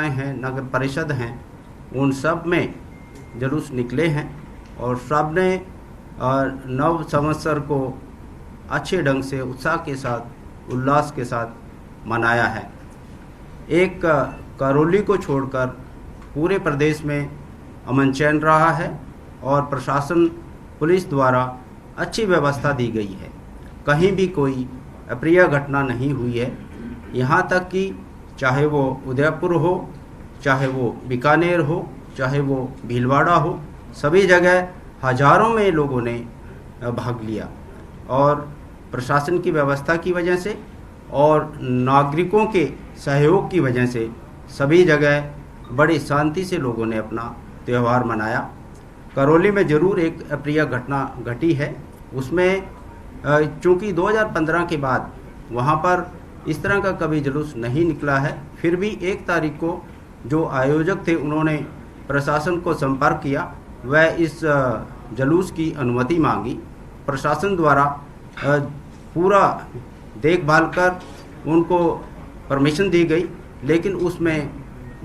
हैं, नगर परिषद हैं, उन सब में जुलूस निकले हैं और सब ने नव संवत्सर को अच्छे ढंग से उत्साह के साथ, उल्लास के साथ मनाया है। एक करौली को छोड़कर पूरे प्रदेश में अमन चैन रहा है और प्रशासन, पुलिस द्वारा अच्छी व्यवस्था दी गई है। कहीं भी कोई अप्रिय घटना नहीं हुई है। यहाँ तक कि चाहे वो उदयपुर हो, चाहे वो बीकानेर हो, चाहे वो भीलवाड़ा हो, सभी जगह हजारों में लोगों ने भाग लिया और प्रशासन की व्यवस्था की वजह से और नागरिकों के सहयोग की वजह से सभी जगह बड़ी शांति से लोगों ने अपना त्यौहार मनाया। करौली में ज़रूर एक अप्रिय घटना घटी है। उसमें चूँकि 2015 के बाद वहाँ पर इस तरह का कभी जुलूस नहीं निकला है, फिर भी 1 तारीख को जो आयोजक थे उन्होंने प्रशासन को संपर्क किया, वह इस जुलूस की अनुमति मांगी। प्रशासन द्वारा पूरा देखभाल कर उनको परमिशन दी गई, लेकिन उसमें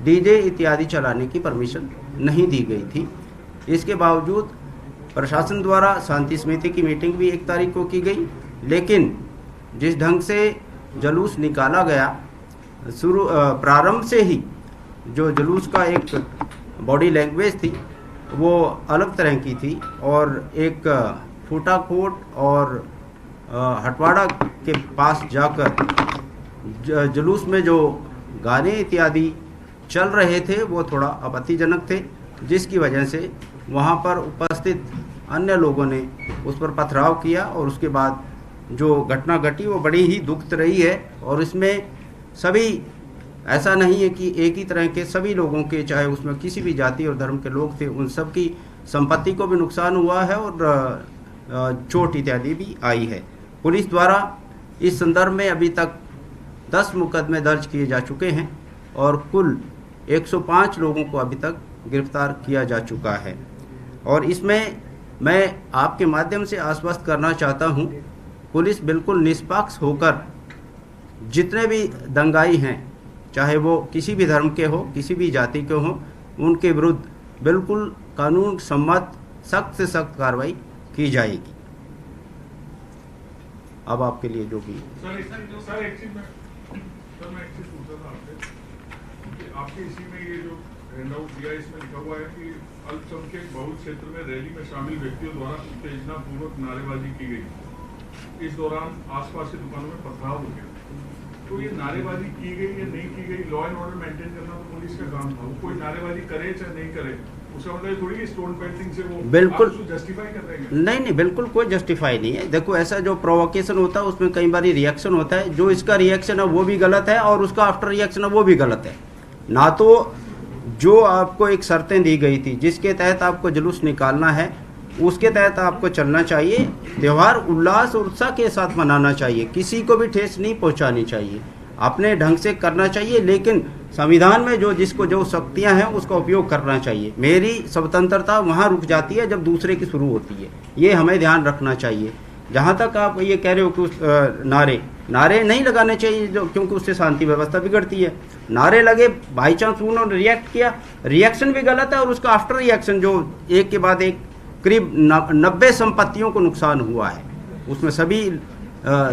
डीजे इत्यादि चलाने की परमिशन नहीं दी गई थी। इसके बावजूद प्रशासन द्वारा शांति समिति की मीटिंग भी 1 तारीख को की गई, लेकिन जिस ढंग से जुलूस निकाला गया, प्रारंभ से ही जो जुलूस का एक बॉडी लैंग्वेज थी वो अलग तरह की थी और एक फूटाकोट और हटवाड़ा के पास जाकर जुलूस में जो गाने इत्यादि चल रहे थे वो थोड़ा आपत्तिजनक थे, जिसकी वजह से वहाँ पर उपस्थित अन्य लोगों ने उस पर पथराव किया और उसके बाद जो घटना घटी वो बड़ी ही दुखद रही है। और इसमें सभी, ऐसा नहीं है कि एक ही तरह के सभी लोगों के, चाहे उसमें किसी भी जाति और धर्म के लोग थे, उन सब की संपत्ति को भी नुकसान हुआ है और चोट इत्यादि भी आई है। पुलिस द्वारा इस संदर्भ में अभी तक 10 मुकदमे दर्ज किए जा चुके हैं और कुल 105 लोगों को अभी तक गिरफ्तार किया जा चुका है। और इसमें मैं आपके माध्यम से आश्वस्त करना चाहता हूं, पुलिस बिल्कुल निष्पक्ष होकर जितने भी दंगाई हैं, चाहे वो किसी भी धर्म के हो, किसी भी जाति के हो, उनके विरुद्ध बिल्कुल कानून सम्मत सख्त से सख्त कार्रवाई की जाएगी। अब आपके लिए जो भी आपके इसी में ये जो हैंडआउट दिया इसमें लिखा हुआ है कि अल्पसंख्यक बहुल क्षेत्र में रैली में शामिल व्यक्तियों द्वारा उत्तेजना पूर्वक नारेबाजी की गई। इस दौरान आसपास की दुकानों में पथराव हो गया। तो ये नारेबाजी की गई या नहीं की गई, लॉ एंड ऑर्डर मेंटेन करना तो पुलिस का काम था। कोई नारेबाजी करे चाहे नहीं करे, उसका मतलब थोड़ी कि स्टोन पेंटिंग से वो बिल्कुल जस्टिफाई कर रहे हैं। नहीं, बिल्कुल कोई जस्टिफाई नहीं है। देखो, ऐसा जो प्रोवोकेशन होता है उसमें कई बार रिएक्शन होता है। जो इसका रिएक्शन है वो भी गलत है और उसका आफ्टर रिएक्शन है वो भी गलत है। ना तो जो आपको एक शर्तें दी गई थी जिसके तहत आपको जुलूस निकालना है, उसके तहत आपको चलना चाहिए। त्यौहार उल्लास और उत्साह के साथ मनाना चाहिए, किसी को भी ठेस नहीं पहुंचानी चाहिए, अपने ढंग से करना चाहिए। लेकिन संविधान में जो जिसको जो शक्तियां हैं उसका उपयोग करना चाहिए। मेरी स्वतंत्रता वहाँ रुक जाती है जब दूसरे की शुरू होती है, ये हमें ध्यान रखना चाहिए। जहाँ तक आप ये कह रहे हो कि नारे नहीं लगाने चाहिए, जो क्योंकि उससे शांति व्यवस्था बिगड़ती है। नारे लगे, बाई चांस उन्होंने रिएक्ट किया, रिएक्शन भी गलत है और उसका आफ्टर रिएक्शन जो एक के बाद एक करीब 90 संपत्तियों को नुकसान हुआ है, उसमें सभी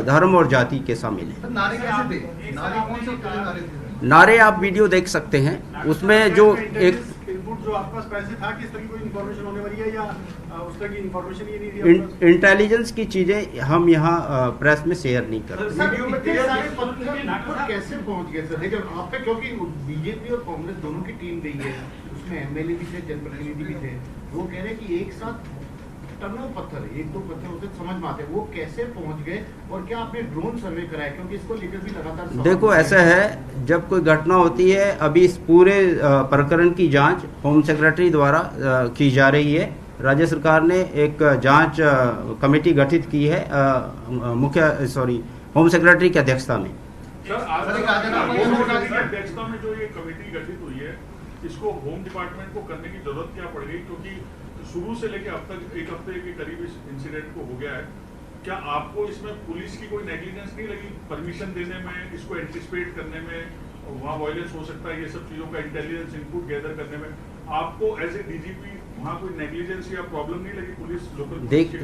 धर्म और जाति के शामिल हैं। नारे कैसे थे? नारे कौन से नारे थे? नारे आप वीडियो देख सकते हैं, उसमें जो एक जो आपके पास पैसे था, किस तरह की कोई इन्फॉर्मेशन होने वाली है या उस तरह की इन्फॉर्मेशन ही नहीं थी? इंटेलिजेंस की चीज़ें हम यहाँ प्रेस में शेयर नहीं करते। वीडियो में कितने सारे पत्थर कैसे पहुंच गए सर? लेकिन आप पे, क्योंकि बीजेपी और कांग्रेस दोनों की टीम गई है, उसमें एमएलए भी थे, जनप्रतिनिधि भी थे, वो कह रहे कि एक साथ टनों पत्थर, 1-2 पत्थर होते समझ में आते, वो कैसे पहुंच गए और क्या आपने ड्रोन सर्वे कराया? क्योंकि इसको लेकर भी लगातार देखो, ऐसा है, जब कोई घटना होती है, अभी इस पूरे प्रकरण की जांच होम सेक्रेटरी द्वारा की जा रही है। राज्य सरकार ने एक जांच कमेटी गठित की है होम सेक्रेटरी की अध्यक्षता में। अध्यक्षता में जो ये कमेटी गठित हुई है, इसको होम डिपार्टमेंट को करने की जरूरत क्या पड़ गई? क्योंकि शुरू से लेकर अब तक 1 हफ्ते के करीब इस इंसिडेंट को हो गया है। क्या आपको इसमें पुलिस की कोई नेग्लिजेंस नहीं लगी परमिशन देने में, इसको एंटिसिपेट करने में वहाँ वायलेंस हो सकता है, ये सब चीजों का इंटेलिजेंस इनपुट गैदर करने में आपको एज ए डीजीपी वहाँ कोई नेग्लिजेंस या प्रॉब्लम नहीं लगी? पुलिस लोकल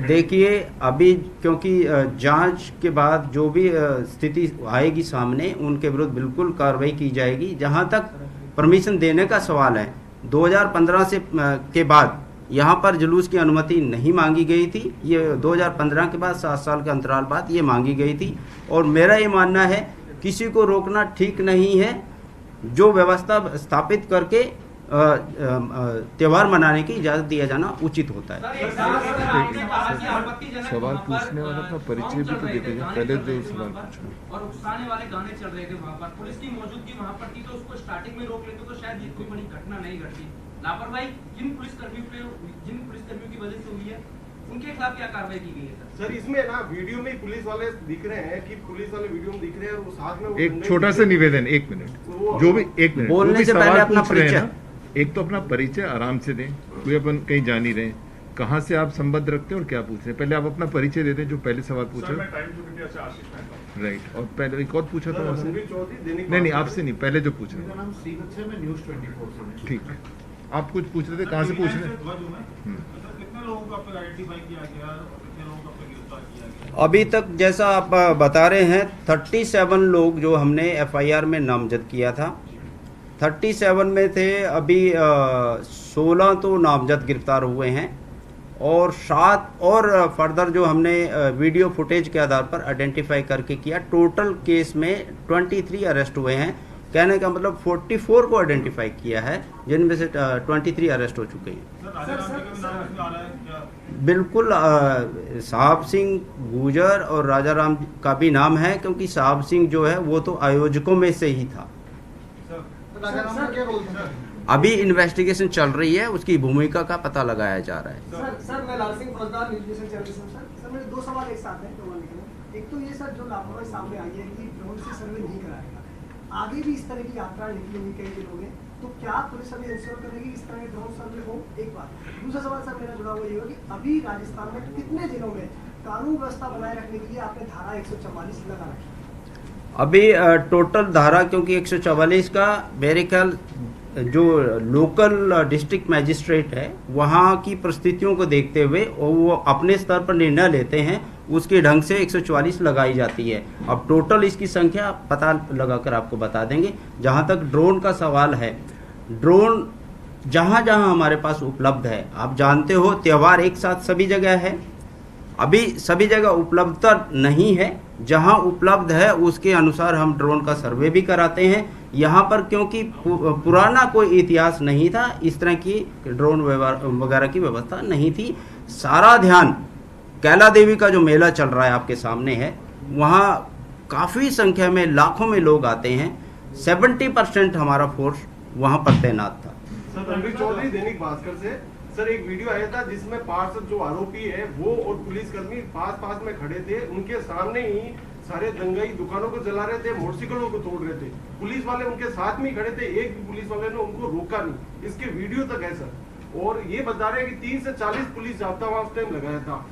देखिए अभी क्योंकि जांच के बाद जो भी स्थिति आएगी सामने उनके विरुद्ध बिल्कुल कार्रवाई की जाएगी। जहां तक परमिशन देने का सवाल है, 2015 से के बाद यहाँ पर जुलूस की अनुमति नहीं मांगी गई थी। ये 2015 के बाद 7 साल के अंतराल बाद ये मांगी गई थी और मेरा ये मानना है किसी को रोकना ठीक नहीं है। जो व्यवस्था स्थापित करके त्योहार मनाने की इजाजत दिया जाना उचित होता है। सवाल पूछने वाला का परिचय भी तो देते हैं, पहले जो सवाल पूछा और उकसाने वाले गाने चल रहे थे वहाँ पर, पुलिस की मौजूदगी वहाँ पर थी, तो उसको स्टार्टिंग में रोक लेते तो शायद ये कोई बड़ी घटना नहीं घटती। लापरवाही जिन पुलिसकर्मियों की वजह से हुई है उनके खिलाफ क्या कार्रवाई की गई है? सर इसमें ना वीडियो में पुलिस वाले दिख रहे हैं कि पुलिस वाले वीडियो में दिख रहे हैं और साथ में एक छोटा सा निवेदन, 1 मिनट, जो भी 1 मिनट बोलने से पहले अपना परिचय, एक तो अपना परिचय आराम से दें, कोई अपन कहीं जा नहीं रहे, कहाँ से आप संबंध रखते हैं और क्या पूछ रहे हैं, पहले आप अपना परिचय दे दें। जो पहले सवाल पूछा राइट, और पहले एक और पूछा था वहाँ से, नहीं आपसे नहीं, पहले जो पूछ रहे थे। ठीक है, आप कुछ पूछ रहे थे, कहाँ से पूछ रहे हैं? अभी तक जैसा आप बता रहे हैं 37 लोग जो हमने एफआईआर में नामजद किया था, 37 में थे अभी 16 तो नामजद गिरफ्तार हुए हैं और 7 और फर्दर जो हमने वीडियो फुटेज के आधार पर आइडेंटिफाई करके किया। टोटल केस में 23 अरेस्ट हुए हैं। कहने का मतलब 44 को आइडेंटिफाई किया है, जिनमें से 23 अरेस्ट हो चुके हैं। बिल्कुल साहब सिंह गुजर और राजा राम का भी नाम है, क्योंकि साहब सिंह जो है वो तो आयोजकों में से ही था। अभी इन्वेस्टिगेशन चल रही है, उसकी भूमिका का पता लगाया जा रहा है। सर मैं लाल सिंह फौजदार न्यूज़ सर मेरे 2 सवाल एक साथ हैं। एक तो ये सर जो लापरवाही सामने आई है कि ड्रोन से सर्वे नहीं कराएगा, आगे भी इस तरह की यात्रा निकली हुई कई जिलों में, तो क्या पुलिस अभी इंश्योर करेगी इस तरह के ड्रोन सर्वे हो? एक बात। दूसरा सवाल सर मेरा जुड़ा हुआ ये होगा कि अभी राजस्थान में कितने जिलों में कानून व्यवस्था बनाए रखने के लिए आपने धारा 144 लगा रखी? अभी टोटल धारा, क्योंकि 144 का मेरे ख्याल जो लोकल डिस्ट्रिक्ट मैजिस्ट्रेट है वहाँ की परिस्थितियों को देखते हुए वो अपने स्तर पर निर्णय लेते हैं, उसके ढंग से 144 लगाई जाती है। अब टोटल इसकी संख्या पता लगाकर आपको बता देंगे। जहाँ तक ड्रोन का सवाल है, ड्रोन जहाँ जहाँ हमारे पास उपलब्ध है, आप जानते हो त्यौहार एक साथ सभी जगह है, अभी सभी जगह उपलब्धता नहीं है। जहाँ उपलब्ध है उसके अनुसार हम ड्रोन का सर्वे भी कराते हैं। यहाँ पर क्योंकि पुराना कोई इतिहास नहीं था, इस तरह की ड्रोन वगैरह की व्यवस्था नहीं थी। सारा ध्यान कैला देवी का जो मेला चल रहा है आपके सामने है, वहाँ काफ़ी संख्या में लाखों में लोग आते हैं। 70% हमारा फोर्स वहाँ पर तैनात था। सर रणवीर चौधरी दैनिक भास्कर से सर एक वीडियो आया था जिसमें पार्षद जो आरोपी है वो और पुलिसकर्मी पास में खड़े थे, उनके सामने ही सारे दंगाई दुकानों को जला रहे थे, मोटरसाइकिलों को तोड़ रहे थे, पुलिस वाले उनके साथ में खड़े थे, एक भी पुलिस वाले ने उनको रोका नहीं। इसके वीडियो तक है सर, और ये बता रहे हैं कि 30 से 40 पुलिस जाब्ता वहां उस टाइम लगाया था।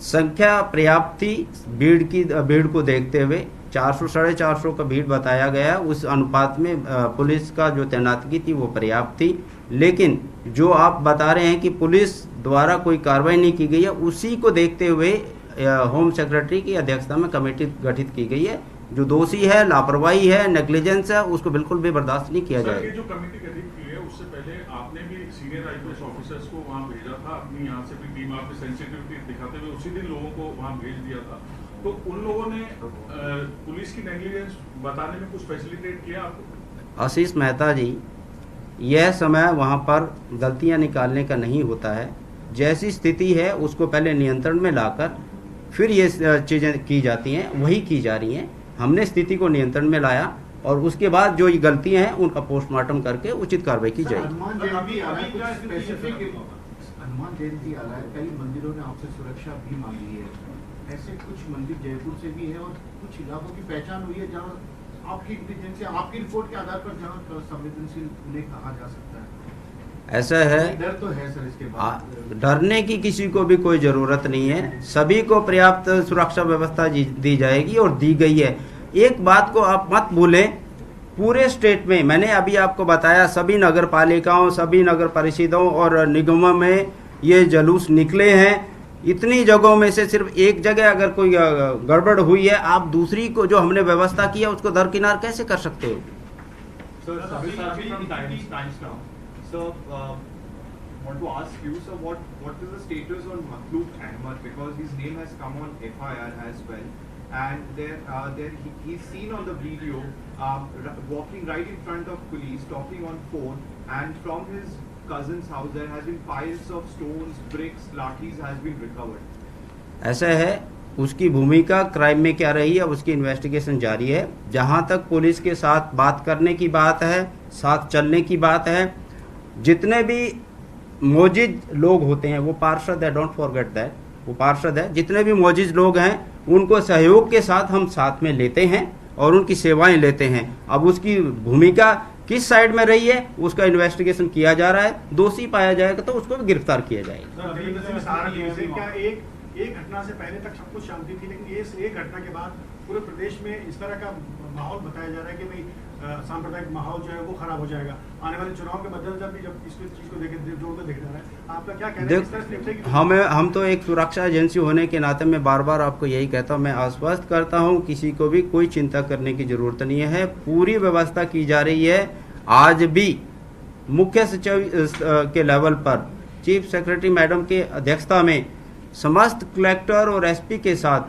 संख्या पर्याप्त थी भीड़ को देखते हुए। 400 साढ़े 400 का भीड़ बताया गया, उस अनुपात में पुलिस का जो तैनातगी थी वो पर्याप्त थी। लेकिन जो आप बता रहे हैं कि पुलिस द्वारा कोई कार्रवाई नहीं की गई है, उसी को देखते हुए होम सेक्रेटरी की अध्यक्षता में कमेटी गठित की गई है। जो दोषी है, लापरवाही है, नेग्लिजेंस है, उसको बिल्कुल भी बर्दाश्त नहीं किया जाएगा। जो कमेटी गठित की है उससे पहले आपने भी सीनियर आईपीएस ऑफिसर्स को वहां भेजा था, अपनी यहाँ से भी टीम आपने सेंसिटिविटी दिखाते हुए उसी दिन लोगों को वहां भेज दिया था। तो उन लोगों ने पुलिस की नेग्लिजेंस बताने में कुछ फैसिलिटेट किया आपको? आशीष मेहता जी, यह समय वहाँ पर गलतियाँ निकालने का नहीं होता है। जैसी स्थिति है उसको पहले नियंत्रण में लाकर फिर ये चीज़ें की जाती हैं, वही की जा रही हैं। हमने स्थिति को नियंत्रण में लाया और उसके बाद जो ये गलतियाँ हैं उनका पोस्टमार्टम करके उचित कार्रवाई की जाएगी। हनुमान जयंती आ रहा है, कई मंदिरों ने आपसे सुरक्षा भी मांगी है। ऐसे कुछ मंदिर जयपुर से भी है और कुछ इलाकों की पहचान हुई है जहाँ आपकी इंटेलिजेंस, आपकी रिपोर्ट के आधार पर जहाँ संवेदनशील उन्हें कहा जा सकता है। ऐसा है, डर तो है सर इसके बाद? डरने की किसी को भी कोई ज़रूरत नहीं है। सभी को पर्याप्त सुरक्षा व्यवस्था दी जाएगी और दी गई है। एक बात को आप मत भूलें पूरे स्टेट में, मैंने अभी आपको बताया, सभी नगर पालिकाओं, सभी नगर परिषदों और निगमों में ये जुलूस निकले हैं। इतनी जगहों में से सिर्फ एक जगह अगर कोई गड़बड़ हुई है, आप दूसरी को जो हमने व्यवस्था किया उसको दरकिनार कैसे कर सकते हो? Sir, from Times now. So, want to ask you, sir, what is the status on Makhlook Ahmed, because his name has come on FIR as well, and he's seen on the video walking right in front of police, talking on phone, and from his cousin's house there has been piles of stones, bricks, lathis has been recovered. ऐसा है, उसकी भूमिका crime में क्या रही है, उसकी investigation जारी है। जहां तक पुलिस के साथ बात करने की बात है, साथ चलने की बात है, जितने भी मौजूद लोग होते हैं वो पार्षद है, डोंट फॉरगेट दैट, वो पार्षद है। जितने भी मौजूद लोग हैं उनको सहयोग के साथ हम साथ में लेते हैं और उनकी सेवाएं लेते हैं। अब उसकी भूमिका किस साइड में रही है उसका इन्वेस्टिगेशन किया जा रहा है। दोषी पाया जाएगा तो उसको भी गिरफ्तार किया जाएगा। एक घटना से पहले तक सब कुछ शांति थी, लेकिन ये एक घटना के बाद पूरे प्रदेश में इस तरह का माहौल बताया जा रहा है कि भाई सांप्रदायिक माहौल जो है वो खराब हो जाएगा आने वाले चुनाव के मद्देनजर भी, जब इस चीज को जोड़कर देखा जा रहा है। आपका क्या कहना है? हम तो एक सुरक्षा एजेंसी होने के नाते मैं बार बार आपको यही कहता हूँ, मैं आश्वस्त करता हूँ, किसी को भी कोई चिंता करने की जरूरत नहीं है। पूरी व्यवस्था की जा रही है। आज भी मुख्य सचिव के लेवल पर चीफ सेक्रेटरी मैडम के अध्यक्षता में समस्त कलेक्टर और एसपी के साथ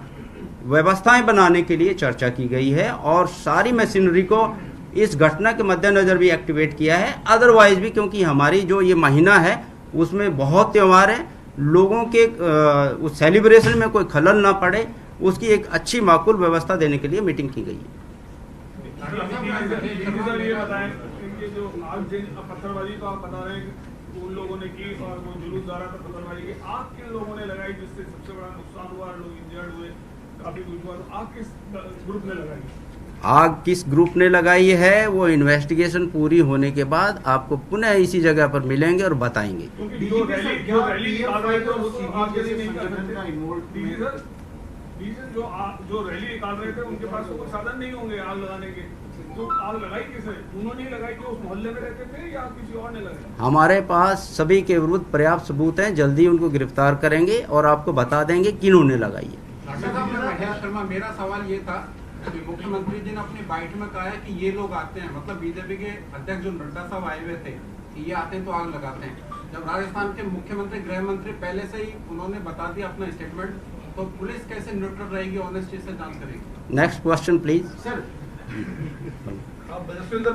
व्यवस्थाएं बनाने के लिए चर्चा की गई है और सारी मशीनरी को इस घटना के मद्देनजर भी एक्टिवेट किया है। अदरवाइज भी, क्योंकि हमारी जो ये महीना है उसमें बहुत त्यौहार है, लोगों के उस सेलिब्रेशन में कोई खलल ना पड़े, उसकी एक अच्छी माकूल व्यवस्था देने के लिए मीटिंग की गई है। ये बताएं कि जो आग पत्थरबाजी तो आप बता रहे हैं उन लोगों ने की और वो जुलूस द्वारा पत्थरबाजी की, आग किन लोगों ने लगाई जिससे सबसे बड़ा नुकसान हुआ, लोग इंजर्ड हुए, काफी कुछ हुआ, तो आग किस ग्रुप ने लगाई? आग किस ग्रुप ने लगाई है वो इन्वेस्टिगेशन पूरी होने के बाद आपको पुनः इसी जगह पर मिलेंगे और बताएंगे। जो रैली निकाल रहे थे उनके पास तो कोई साधन नहीं होंगे आग लगाने के, तो आग लगाई किसे? उन्होंने लगाई कि उस मोहल्ले में रहते थे या किसी और ने लगाई? हमारे पास सभी के विरुद्ध पर्याप्त सबूत हैं, जल्दी उनको गिरफ्तार करेंगे और आपको बता देंगे किन्होंने लगाई है। शर्मा, मेरा सवाल ये था कि मुख्यमंत्री जी ने अपनी बाइट में कहा है कि ये लोग आते हैं, मतलब बीजेपी के अध्यक्ष जो नड्डा साहब आए हुए थे कि ये आते हैं तो आग लगाते हैं। जब राजस्थान के मुख्यमंत्री गृह मंत्री पहले से ही उन्होंने बता दिया अपना स्टेटमेंट, तो पुलिस कैसे न्यूट्रल रहेगी, ऑनेस्टी से जांच करेगी? Next question please. Sir,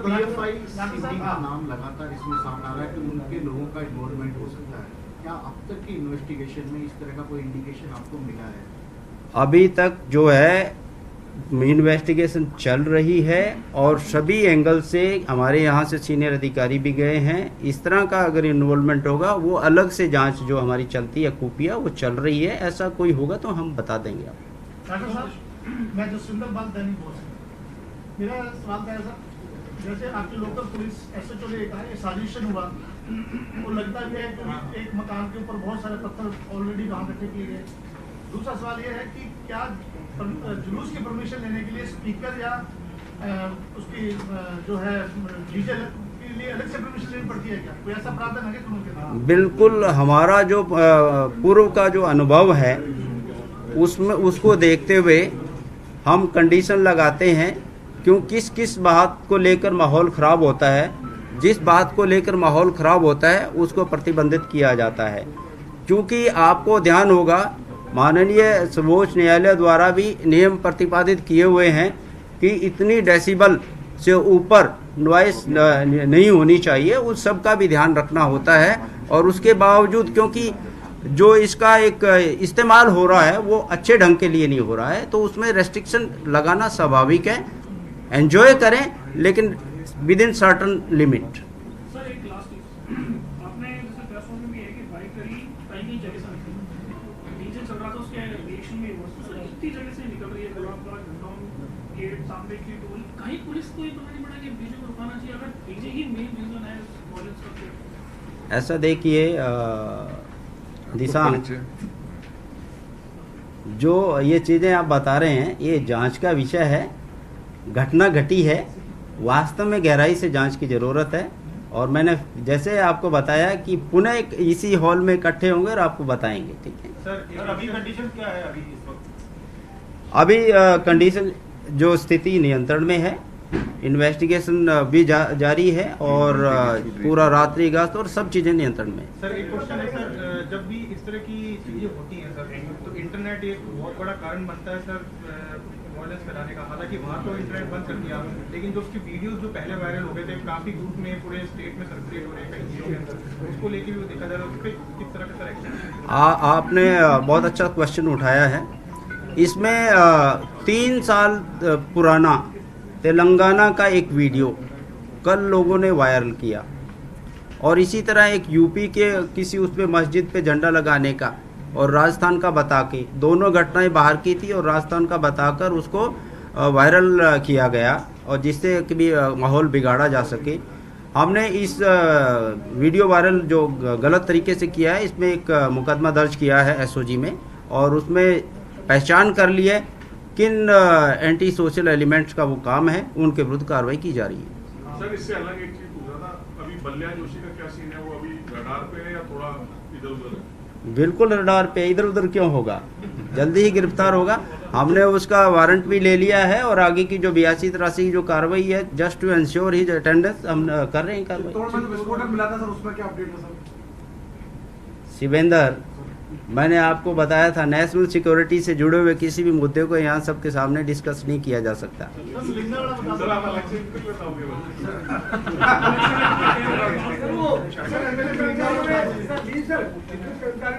PFI का नाम लगातार इसमें सामने आ रहा है कि उनके लोगों का इन्वॉल्वमेंट हो सकता है। क्या अब तक की इन्वेस्टिगेशन में इस तरह का कोई इंडिकेशन आपको मिला है? अभी तक जो है इन्वेस्टिगेशन चल रही है और सभी एंगल से हमारे यहाँ से सीनियर अधिकारी भी गए हैं। इस तरह का अगर इन्वॉल्वमेंट होगा वो अलग से जांच जो हमारी चलती है खुफिया वो चल रही है। ऐसा कोई होगा तो हम बता देंगे आपको। डॉक्टर साहब, मैं जसविंदर बाल दैनिक बोल रहा हूं। मेरा सवाल था ऐसा, जैसे आपकी लोकल पुलिस SHO ने कहा ये साजिशन हुआ, वो लगता है कि एक मकान के ऊपर बहुत सारे पत्थर ऑलरेडी वहाँ इकट्ठे किए गए। दूसरा सवाल ये है कि क्या जुलूस की परमिशन लेने के लिए स्पीकर या उसकी जो है डीजे के लिए अलग से परमिशन लेनी पड़ती है? क्या कोई ऐसा प्रावधान है कानून के अंदर? बिल्कुल, हमारा जो पूर्व का जो अनुभव है उसमें उसको देखते हुए हम कंडीशन लगाते हैं, क्यों किस किस बात को लेकर माहौल ख़राब होता है, जिस बात को लेकर माहौल ख़राब होता है उसको प्रतिबंधित किया जाता है। क्योंकि आपको ध्यान होगा माननीय सर्वोच्च न्यायालय द्वारा भी नियम प्रतिपादित किए हुए हैं कि इतनी डेसिबल से ऊपर नॉइस नहीं होनी चाहिए, उस सब का भी ध्यान रखना होता है। और उसके बावजूद क्योंकि जो इसका एक इस्तेमाल हो रहा है वो अच्छे ढंग के लिए नहीं हो रहा है, तो उसमें रेस्ट्रिक्शन लगाना स्वाभाविक है। एंजॉय करें लेकिन with in certain limit. Sir, एक लास्ट चीज, आपने जैसे प्रेस में भी है कि बाइक कई जगह से डीजे चल रहा था, उसके रिएक्शन में कितनी जगह से निकल रही है, गुलाब गेट सामने की टोल, कहीं पुलिस को ये पता नहीं पड़ा कि डीजे को रुकाना चाहिए अगर डीजे ही मेन रीजन है वॉयलेंस का? ऐसा देखिए दिशा, जो ये चीज़ें आप बता रहे हैं ये जांच का विषय है। घटना घटी है, वास्तव में गहराई से जांच की ज़रूरत है, और मैंने जैसे आपको बताया कि पुनः इसी हॉल में इकट्ठे होंगे और आपको बताएंगे। ठीक है सर, अभी कंडीशन क्या है अभी इस वक्त? अभी कंडीशन जो स्थिति नियंत्रण में है, इन्वेस्टिगेशन भी जारी है और पूरा रात्रि गश्त और सब चीज़ें नियंत्रण में। सर एक क्वेश्चन है सर, जब भी इस तरह की चीज़ें होती हैं सर, तो इंटरनेट एक बहुत बड़ा कारण बनता है सर वायलेंस फैलाने का। हालांकि वहाँ तो इंटरनेट बंद कर दिया, लेकिन जो उसकी वीडियोस जो पहले वायरल हो गए थे, काफ़ी ग्रुप में पूरे स्टेट में सर्कुलेट हो रहे हैं कई चीज़ों के अंदर, उसको लेके भी देखा जा रहा है, उस पर किस तरह का सर एक्शन? आपने बहुत अच्छा क्वेश्चन उठाया है। इसमें 3 साल पुराना तेलंगाना का एक वीडियो कल लोगों ने वायरल किया, और इसी तरह एक यूपी के किसी उस पे मस्जिद पे झंडा लगाने का और राजस्थान का बता के, दोनों घटनाएं बाहर की थी और राजस्थान का बताकर उसको वायरल किया गया, और जिससे कि भी माहौल बिगाड़ा जा सके। हमने इस वीडियो वायरल जो गलत तरीके से किया है, इसमें एक मुकदमा दर्ज किया है एसओजी में, और उसमें पहचान कर ली है किन एंटी सोशल एलिमेंट्स का वो काम है, उनके विरुद्ध कार्रवाई की जा रही है। सर इससे अलग एक चीज पूछ रहा था, अभी बल्या जोशी का क्या सीन है? वो अभी रडार पे है या थोड़ा इधर उधर है? बिल्कुल रडार पे, इधर उधर क्यों होगा, जल्दी ही गिरफ्तार होगा। हमने उसका वारंट भी ले लिया है, और आगे की जो 82-83 की जो कार्रवाई है, just to ensure his attendance, हम कर रहे हैं कार्रवाई। मिला था सर, उसमें क्या अपडेट है सर? शिवेंद्र, मैंने आपको बताया था, नेशनल सिक्योरिटी से जुड़े हुए किसी भी मुद्दे को यहाँ सबके सामने डिस्कस नहीं किया जा सकता।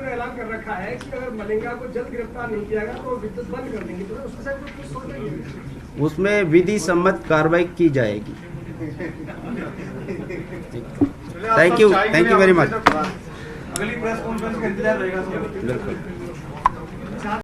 ऐलान कर रखा है कि अगर मलिंगा को जल्द गिरफ्तार नहीं किया गया तो विद्युत बंद कर देंगे, तो उसके साथ कुछ सोच लेंगे। उसमें विधि सम्मत कार्रवाई की जाएगी। Thank you very much. अगली प्रेस कॉन्फ्रेंस का इंतजार रहेगा। बिल्कुल।